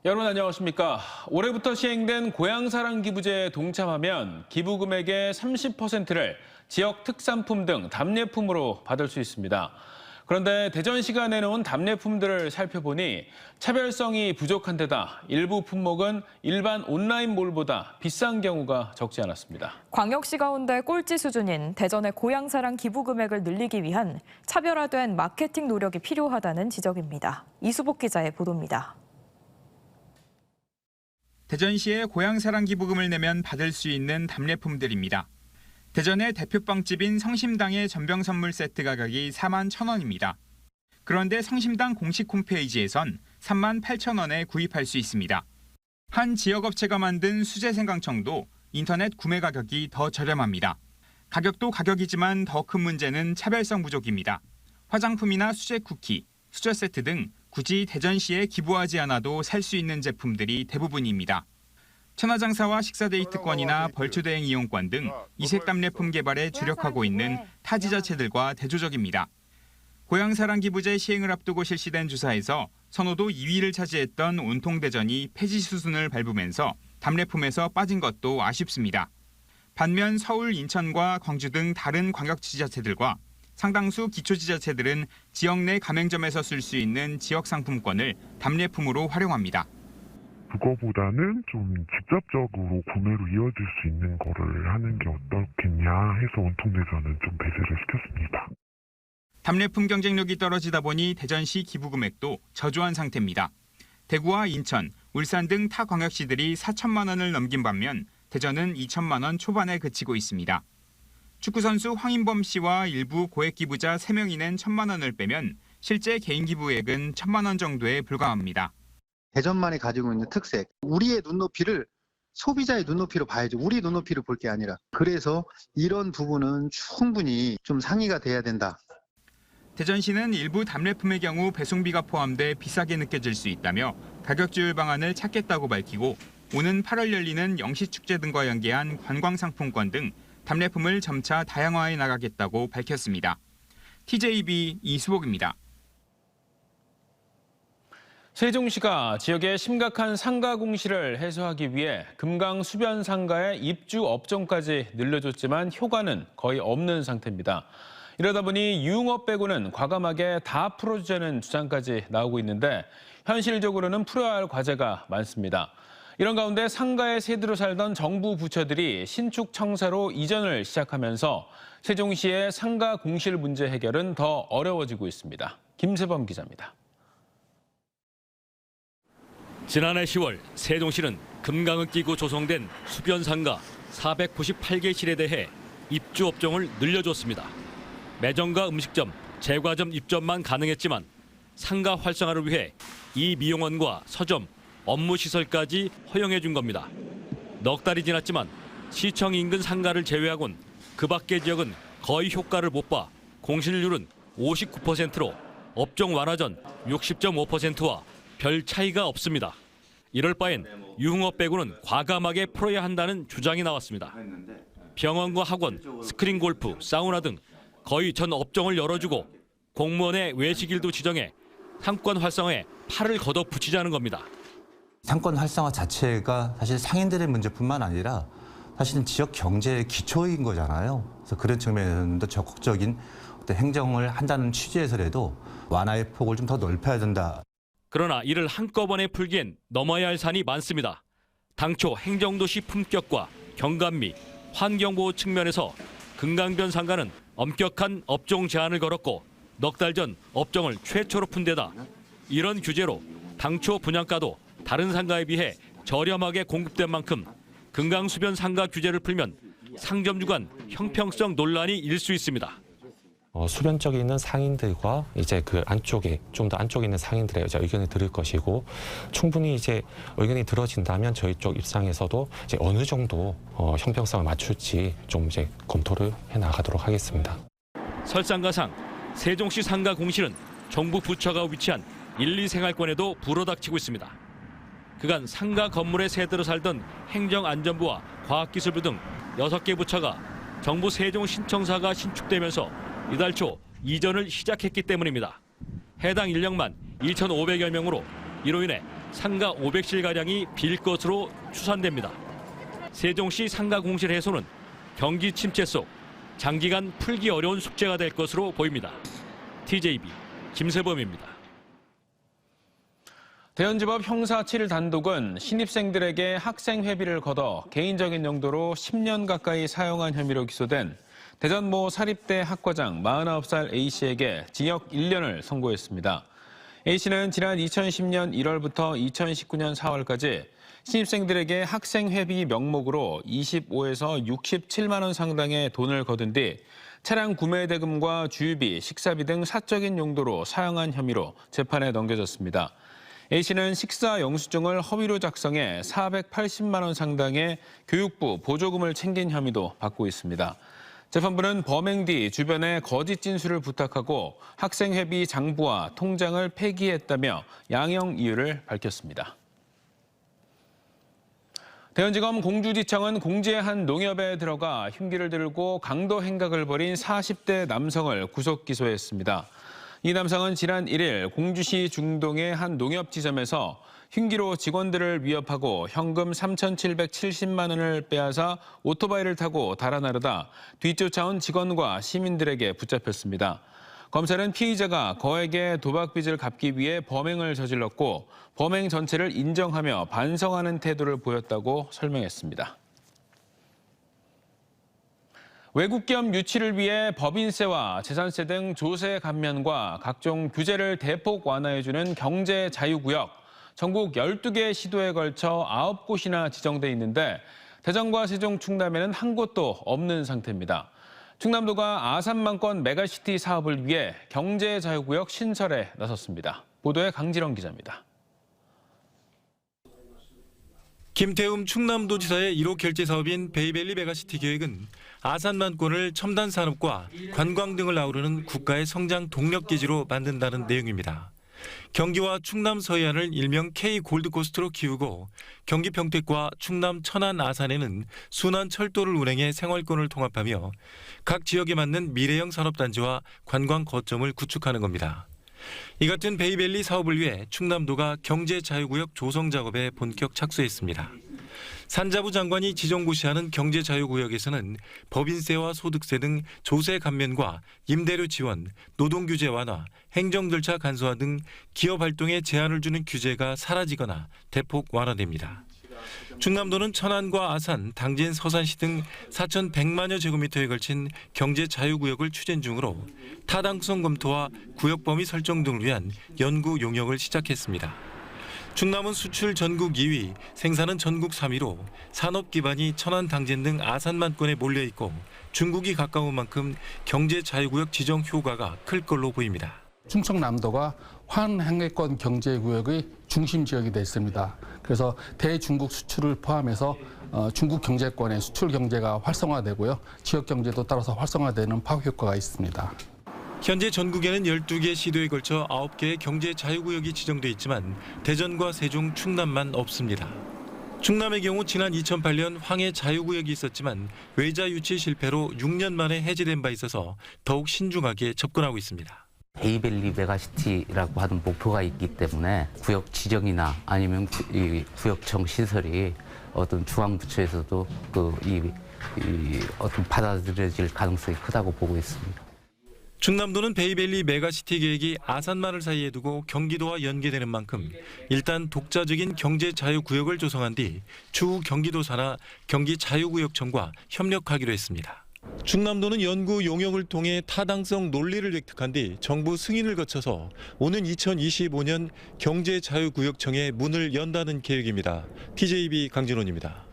여러분 안녕하십니까? 올해부터 시행된 고향사랑기부제에 동참하면 기부 금액의 30%를 지역 특산품 등 답례품으로 받을 수 있습니다. 그런데 대전시가 내놓은 답례품들을 살펴보니 차별성이 부족한 데다 일부 품목은 일반 온라인몰보다 비싼 경우가 적지 않았습니다. 광역시 가운데 꼴찌 수준인 대전의 고향사랑 기부 금액을 늘리기 위한 차별화된 마케팅 노력이 필요하다는 지적입니다. 이수복 기자의 보도입니다. 대전시에 고향사랑 기부금을 내면 받을 수 있는 답례품들입니다. 대전의 대표 빵집인 성심당의 전병 선물 세트 가격이 41,000원입니다. 그런데 성심당 공식 홈페이지에선 38,000원에 구입할 수 있습니다. 한 지역업체가 만든 수제 생강청도 인터넷 구매 가격이 더 저렴합니다. 가격도 가격이지만 더 큰 문제는 차별성 부족입니다. 화장품이나 수제 쿠키, 수저 세트 등 굳이 대전시에 기부하지 않아도 살 수 있는 제품들이 대부분입니다. 천하장사와 식사데이트권이나 벌초대행 이용권 등 이색 답례품 개발에 주력하고 있는 타 지자체들과 대조적입니다. 고향사랑 기부제 시행을 앞두고 실시된 조사에서 선호도 2위를 차지했던 온통대전이 폐지 수순을 밟으면서 답례품에서 빠진 것도 아쉽습니다. 반면 서울, 인천과 광주 등 다른 광역지자체들과 상당수 기초지자체들은 지역 내 가맹점에서 쓸 수 있는 지역 상품권을 답례품으로 활용합니다. 그거보다는 좀 직접적으로 구매로 이어질 수 있는 거를 하는 게 어떻겠냐 해서 온통대전은 좀 배제를 시켰습니다. 답례품 경쟁력이 떨어지다 보니 대전시 기부 금액도 저조한 상태입니다. 대구와 인천, 울산 등 타 광역시들이 4천만 원을 넘긴 반면 대전은 2천만 원 초반에 그치고 있습니다. 축구선수 황인범 씨와 일부 고액 기부자 3명이 낸 1,000만 원을 빼면 실제 개인 기부액은 1,000만 원 정도에 불과합니다. 대전만이 가지고 있는 특색, 우리의 눈높이를 소비자의 눈높이로 봐야죠. 우리 눈높이를 볼 게 아니라. 그래서 이런 부분은 충분히 좀 상의가 돼야 된다. 대전시는 일부 답례품의 경우 배송비가 포함돼 비싸게 느껴질 수 있다며 가격 조율 방안을 찾겠다고 밝히고 오는 8월 열리는 영시축제 등과 연계한 관광상품권 등 답례품을 점차 다양화해 나가겠다고 밝혔습니다. TJB 이수복입니다. 세종시가 지역의 심각한 상가 공시를 해소하기 위해 금강 수변 상가의 입주 업종까지 늘려줬지만 효과는 거의 없는 상태입니다. 이러다 보니 유흥업 빼고는 과감하게 다 풀어주자는 주장까지 나오고 있는데 현실적으로는 풀어야 할 과제가 많습니다. 이런 가운데 상가에 세대로 살던 정부 부처들이 신축 청사로 이전을 시작하면서 세종시의 상가 공실 문제 해결은 더 어려워지고 있습니다. 김세범 기자입니다. 지난해 10월 세종시는 금강을 끼고 조성된 수변 상가 498개 실에 대해 입주 업종을 늘려줬습니다. 매점과 음식점, 제과점 입점만 가능했지만 상가 활성화를 위해 이 미용원과 서점, 업무시설까지 허용해 준 겁니다. 넉 달이 지났지만 시청 인근 상가를 제외하곤 그 밖의 지역은 거의 효과를 못 봐 공실률은 59%로 업종 완화 전 60.5%와 별 차이가 없습니다. 이럴 바엔 유흥업 빼고는 과감하게 풀어야 한다는 주장이 나왔습니다. 병원과 학원, 스크린 골프, 사우나 등 거의 전 업종을 열어주고 공무원의 외식일도 지정해 상권 활성화에 팔을 걷어붙이자는 겁니다. 상권 활성화 자체가 사실 상인들의 문제뿐만 아니라 사실은 지역 경제의 기초인 거잖아요. 그래서 그런 측면에서는 더 적극적인 어떤 행정을 한다는 취지에서라도 완화의 폭을 좀 더 넓혀야 된다. 그러나 이를 한꺼번에 풀기엔 넘어야 할 산이 많습니다. 당초 행정도시 품격과 경관미, 환경보호 측면에서 금강변 상가는 엄격한 업종 제한을 걸었고 넉 달 전 업종을 최초로 푼 데다 이런 규제로 당초 분양가도 다른 상가에 비해 저렴하게 공급된 만큼 금강수변 상가 규제를 풀면 상점주 간 형평성 논란이 일 수 있습니다. 수변 쪽에 있는 상인들과 이제 그 안쪽에 좀 더 안쪽에 있는 상인들의 의견을 들을 것이고 충분히 이제 의견이 들어진다면 저희 쪽 입장에서도 이제 어느 정도 형평성을 맞출지 좀 이제 검토를 해 나가도록 하겠습니다. 설상가상 세종시 상가 공실은 정부 부처가 위치한 1, 2생활권에도 불어닥치고 있습니다. 그간 상가 건물에 세대로 살던 행정안전부와 과학기술부 등 6개 부처가 정부 세종신청사가 신축되면서 이달 초 이전을 시작했기 때문입니다. 해당 인력만 2,500여 명으로 이로 인해 상가 500실가량이 빌 것으로 추산됩니다. 세종시 상가 공실 해소는 경기 침체 속 장기간 풀기 어려운 숙제가 될 것으로 보입니다. TJB 김세범입니다. 대연지법 형사 7일 단독은 신입생들에게 학생 회비를 걷어 개인적인 용도로 10년 가까이 사용한 혐의로 기소된 대전 모 사립대 학과장 49살 A씨에게 징역 1년을 선고했습니다. A씨는 지난 2010년 1월부터 2019년 4월까지 신입생들에게 학생 회비 명목으로 25에서 67만 원 상당의 돈을 거둔 뒤 차량 구매 대금과 주유비, 식사비 등 사적인 용도로 사용한 혐의로 재판에 넘겨졌습니다. A씨는 식사 영수증을 허위로 작성해 480만 원 상당의 교육부 보조금을 챙긴 혐의도 받고 있습니다. 재판부는 범행 뒤 주변에 거짓 진술을 부탁하고 학생 회비 장부와 통장을 폐기했다며 양형 이유를 밝혔습니다. 대연지검 공주지청은 공주의 한 농협에 들어가 흉기를 들고 강도 행각을 벌인 40대 남성을 구속 기소했습니다. 이 남성은 지난 1일 공주시 중동의 한 농협 지점에서 흉기로 직원들을 위협하고 현금 3,770만 원을 빼앗아 오토바이를 타고 달아나르다 뒤쫓아온 직원과 시민들에게 붙잡혔습니다. 검찰은 피의자가 거액의 도박빚을 갚기 위해 범행을 저질렀고 범행 전체를 인정하며 반성하는 태도를 보였다고 설명했습니다. 외국기업 유치를 위해 법인세와 재산세 등 조세 감면과 각종 규제를 대폭 완화해주는 경제 자유구역, 전국 12개 시도에 걸쳐 9곳이나 지정돼 있는데 대전과 세종, 충남에는 한 곳도 없는 상태입니다. 충남도가 아산만권 메가시티 사업을 위해 경제 자유구역 신설에 나섰습니다. 보도에 강지렁 기자입니다. 김태움 충남도지사의 1호 결제 사업인 베이밸리 메가시티 계획은 아산만권을 첨단 산업과 관광 등을 아우르는 국가의 성장 동력 기지로 만든다는 내용입니다. 경기와 충남 서해안을 일명 K 골드코스트로 키우고 경기 평택과 충남 천안 아산에는 순환 철도를 운행해 생활권을 통합하며 각 지역에 맞는 미래형 산업단지와 관광 거점을 구축하는 겁니다. 이 같은 베이밸리 사업을 위해 충남도가 경제자유구역 조성 작업에 본격 착수했습니다. 산자부 장관이 지정고시하는 경제자유구역에서는 법인세와 소득세 등 조세 감면과 임대료 지원, 노동규제 완화, 행정절차 간소화 등 기업 활동에 제한을 주는 규제가 사라지거나 대폭 완화됩니다. 충남도는 천안과 아산, 당진, 서산시 등 4,100만여 제곱미터에 걸친 경제자유구역을 추진 중으로 타당성 검토와 구역 범위 설정 등을 위한 연구 용역을 시작했습니다. 충남은 수출 전국 2위, 생산은 전국 3위로 산업 기반이 천안, 당진 등 아산만권에 몰려있고 중국이 가까운 만큼 경제자유구역 지정 효과가 클 걸로 보입니다. 충청남도가 환행해권 경제구역의 중심 지역이 됐습니다. 그래서 대중국 수출을 포함해서 중국 경제권의 수출 경제가 활성화되고요. 지역 경제도 따라서 활성화되는 파급 효과가 있습니다. 현재 전국에는 12개 시도에 걸쳐 9개의 경제자유구역이 지정돼 있지만 대전과 세종, 충남만 없습니다. 충남의 경우 지난 2008년 황해 자유구역이 있었지만 외자 유치 실패로 6년 만에 해제된 바 있어서 더욱 신중하게 접근하고 있습니다. 베이밸리 메가시티라고 하는 목표가 있기 때문에 구역 지정이나 아니면 구역청 시설이 어떤 중앙부처에서도 어떤 받아들여질 가능성이 크다고 보고 있습니다. 충남도는 베이밸리 메가시티 계획이 아산만을 사이에 두고 경기도와 연계되는 만큼 일단 독자적인 경제자유구역을 조성한 뒤 추후 경기도 산하 경기자유구역청과 협력하기로 했습니다. 충남도는 연구 용역을 통해 타당성 논리를 획득한 뒤 정부 승인을 거쳐서 오는 2025년 경제자유구역청에 문을 연다는 계획입니다. TJB 강진원입니다.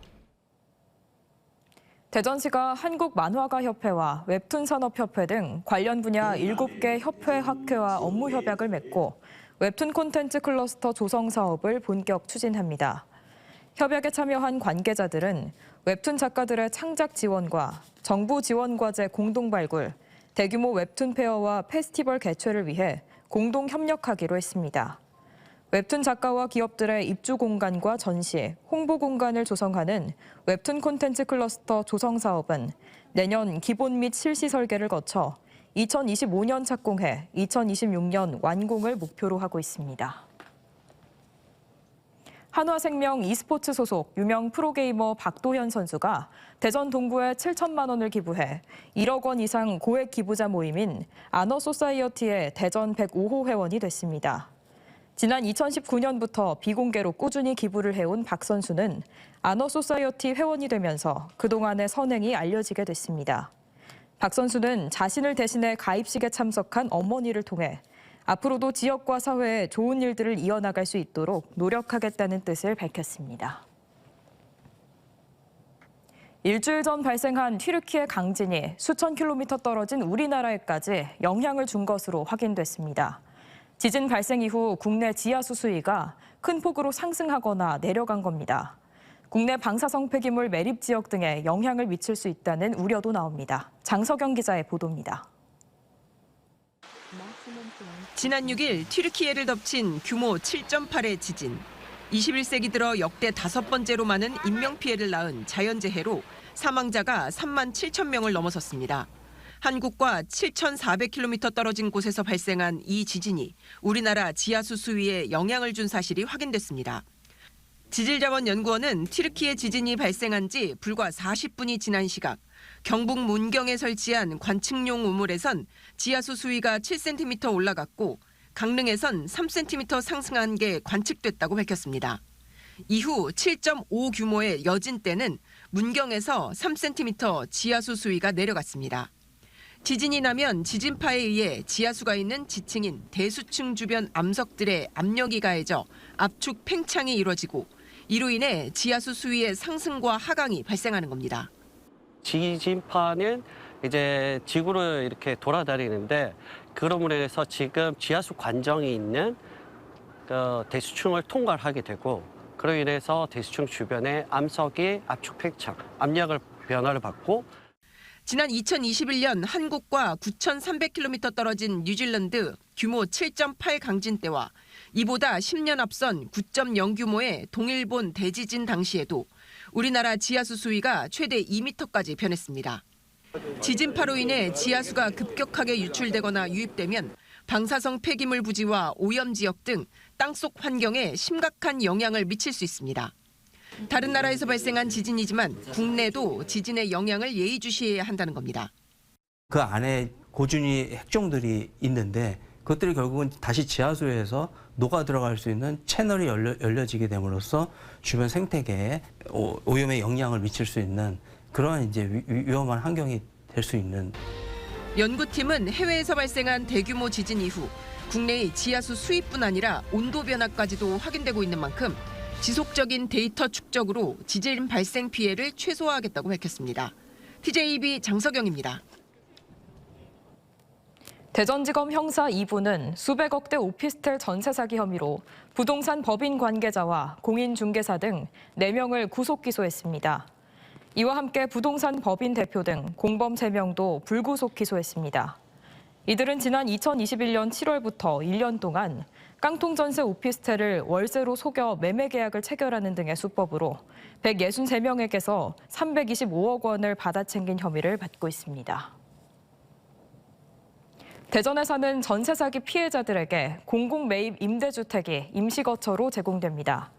대전시가 한국만화가협회와 웹툰산업협회 등 관련 분야 7개 협회 학회와 업무 협약을 맺고 웹툰 콘텐츠 클러스터 조성 사업을 본격 추진합니다. 협약에 참여한 관계자들은 웹툰 작가들의 창작 지원과 정부 지원 과제 공동 발굴, 대규모 웹툰 페어와 페스티벌 개최를 위해 공동 협력하기로 했습니다. 웹툰 작가와 기업들의 입주 공간과 전시, 홍보 공간을 조성하는 웹툰 콘텐츠 클러스터 조성 사업은 내년 기본 및 실시 설계를 거쳐 2025년 착공해 2026년 완공을 목표로 하고 있습니다. 한화생명 e스포츠 소속 유명 프로게이머 박도현 선수가 대전 동구에 7천만 원을 기부해 1억 원 이상 고액 기부자 모임인 아너소사이어티의 대전 105호 회원이 됐습니다. 지난 2019년부터 비공개로 꾸준히 기부를 해온 박 선수는 아너소사이어티 회원이 되면서 그동안의 선행이 알려지게 됐습니다. 박 선수는 자신을 대신해 가입식에 참석한 어머니를 통해 앞으로도 지역과 사회에 좋은 일들을 이어나갈 수 있도록 노력하겠다는 뜻을 밝혔습니다. 일주일 전 발생한 튀르키예 강진이 수천 킬로미터 떨어진 우리나라에까지 영향을 준 것으로 확인됐습니다. 지진 발생 이후 국내 지하수 수위가 큰 폭으로 상승하거나 내려간 겁니다. 국내 방사성 폐기물 매립 지역 등에 영향을 미칠 수 있다는 우려도 나옵니다. 장석영 기자의 보도입니다. 지난 6일 튀르키예를 덮친 규모 7.8의 지진. 21세기 들어 역대 5번째로 많은 인명피해를 낳은 자연재해로 사망자가 3만 7천 명을 넘어섰습니다. 한국과 7,400km 떨어진 곳에서 발생한 이 지진이 우리나라 지하수 수위에 영향을 준 사실이 확인됐습니다. 지질자원연구원은 튀르키예 지진이 발생한 지 불과 40분이 지난 시각 경북 문경에 설치한 관측용 우물에선 지하수 수위가 7cm 올라갔고 강릉에선 3cm 상승한 게 관측됐다고 밝혔습니다. 이후 7.5 규모의 여진 때는 문경에서 3cm 지하수 수위가 내려갔습니다. 지진이 나면 지진파에 의해 지하수가 있는 지층인 대수층 주변 암석들의 압력이 가해져 압축 팽창이 이루어지고 이로 인해 지하수 수위의 상승과 하강이 발생하는 겁니다. 지진파는 이제 지구를 이렇게 돌아다니는데 그럼으로 인해서 지금 지하수 관정이 있는 대수층을 통과를 하게 되고 그로 인해서 대수층 주변의 암석이 압축 팽창, 압력을 변화를 받고 지난 2021년 한국과 9,300km 떨어진 뉴질랜드 규모 7.8 강진 때와 이보다 10년 앞선 9.0 규모의 동일본 대지진 당시에도 우리나라 지하수 수위가 최대 2m까지 변했습니다. 지진파로 인해 지하수가 급격하게 유출되거나 유입되면 방사성 폐기물 부지와 오염 지역 등 땅속 환경에 심각한 영향을 미칠 수 있습니다. 다른 나라에서 발생한 지진이지만 국내도 지진의 영향을 예의주시해야 한다는 겁니다. 그 안에 고준위 핵종들이 있는데 그것들이 결국은 다시 지하수에서 녹아 들어갈 수 있는 채널이 열려지게 됨으로써 주변 생태계에 오염의 영향을 미칠 수 있는 그런 이제 위험한 환경이 될 수 있는. 연구팀은 해외에서 발생한 대규모 지진 이후 국내의 지하수 수위뿐 아니라 온도 변화까지도 확인되고 있는 만큼 지속적인 데이터 축적으로 지진 발생 피해를 최소화하겠다고 밝혔습니다. TJB 장석영입니다. 대전지검 형사 2부는 수백억대 오피스텔 전세 사기 혐의로 부동산 법인 관계자와 공인중개사 등 4명을 구속 기소했습니다. 이와 함께 부동산 법인 대표 등 공범 3명도 불구속 기소했습니다. 이들은 지난 2021년 7월부터 1년 동안 깡통 전세 오피스텔을 월세로 속여 매매 계약을 체결하는 등의 수법으로 163명에게서 325억 원을 받아챙긴 혐의를 받고 있습니다. 대전에 사는 전세 사기 피해자들에게 공공 매입 임대주택이 임시거처로 제공됩니다.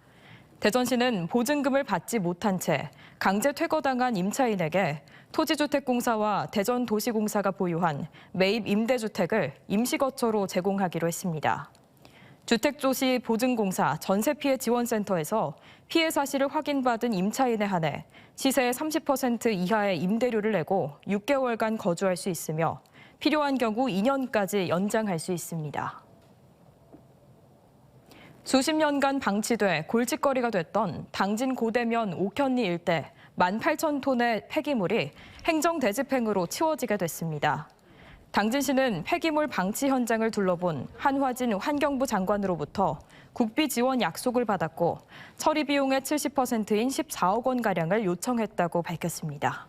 대전시는 보증금을 받지 못한 채 강제 퇴거당한 임차인에게 토지주택공사와 대전도시공사가 보유한 매입 임대주택을 임시거처로 제공하기로 했습니다. 주택조시 보증공사 전세피해지원센터에서 피해 사실을 확인받은 임차인에 한해 시세의 30% 이하의 임대료를 내고 6개월간 거주할 수 있으며 필요한 경우 2년까지 연장할 수 있습니다. 수십 년간 방치돼 골칫거리가 됐던 당진 고대면 옥현리 일대 18,000톤의 폐기물이 행정대집행으로 치워지게 됐습니다. 당진시는 폐기물 방치 현장을 둘러본 한화진 환경부 장관으로부터 국비 지원 약속을 받았고 처리 비용의 70%인 14억 원가량을 요청했다고 밝혔습니다.